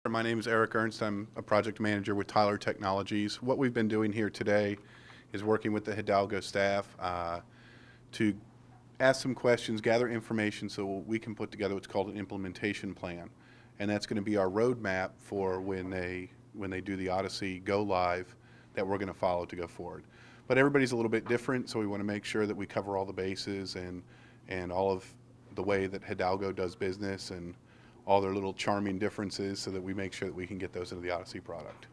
My name is Eric Ernst. I'm a project manager with Tyler Technologies. What we've been doing here today is working with the Hidalgo staff to ask some questions, gather information so we can put together what's called an implementation plan. And that's going to be our roadmap for when they do the Odyssey go live that we're going to follow to go forward. But everybody's a little bit different, so we want to make sure that we cover all the bases and all of the way that Hidalgo does business and all their little charming differences so that we make sure that we can get those into the Odyssey product.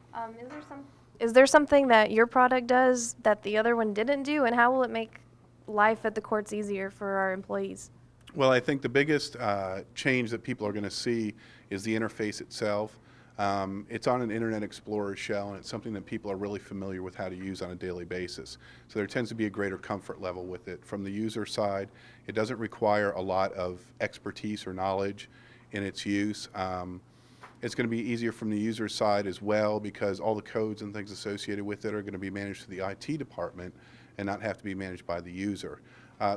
Is there something that your product does that the other one didn't do, and how will it make life at the courts easier for our employees? Well, I think the biggest change that people are going to see is the interface itself. It's on an Internet Explorer shell, and it's something that people are really familiar with how to use on a daily basis. So there tends to be a greater comfort level with it. From the user side, it doesn't require a lot of expertise or knowledge in its use. It's going to be easier from the user side as well because all the codes and things associated with it are going to be managed through the IT department and not have to be managed by the user.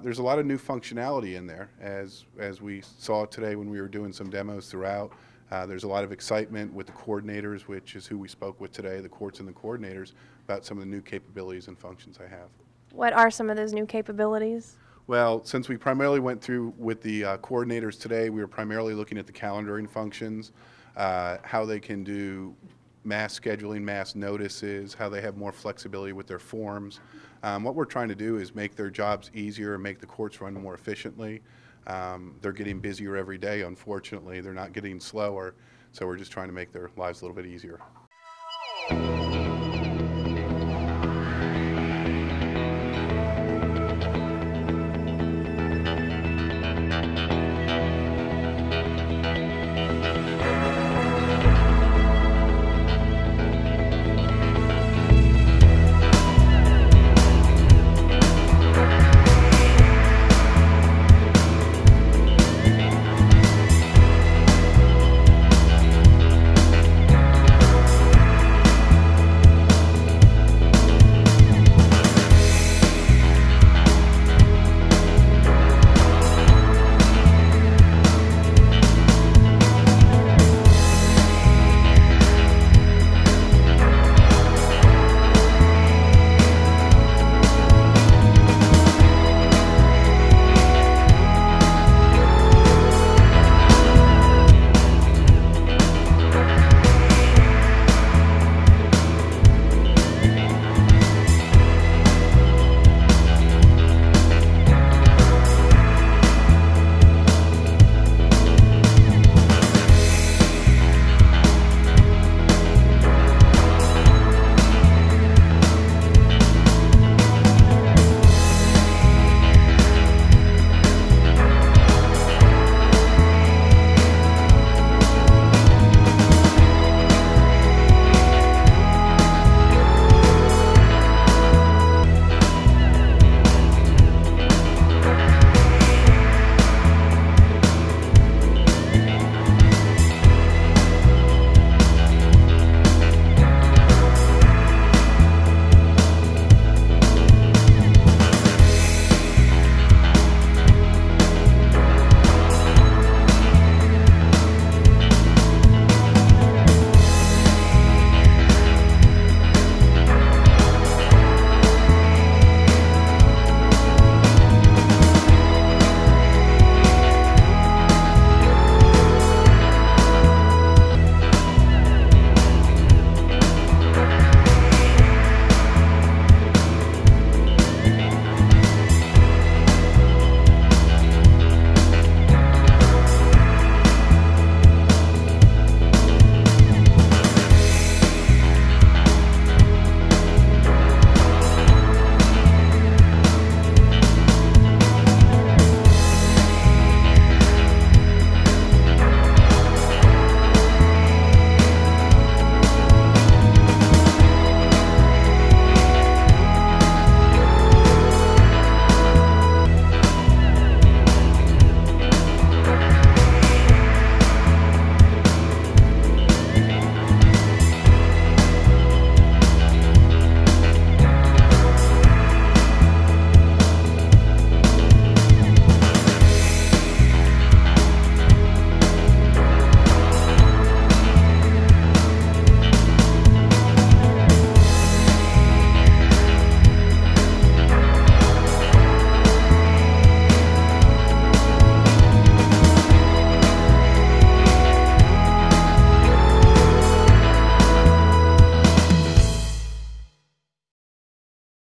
There's a lot of new functionality in there, as we saw today when we were doing some demos throughout. There's a lot of excitement with the coordinators, which is who we spoke with today, the courts and the coordinators, about some of the new capabilities and functions I have. What are some of those new capabilities? Well, since we primarily went through with the coordinators today, we were primarily looking at the calendaring functions, how they can do mass scheduling, mass notices, how they have more flexibility with their forms. What we're trying to do is make their jobs easier and make the courts run more efficiently. They're getting busier every day, unfortunately. They're not getting slower, so we're just trying to make their lives a little bit easier.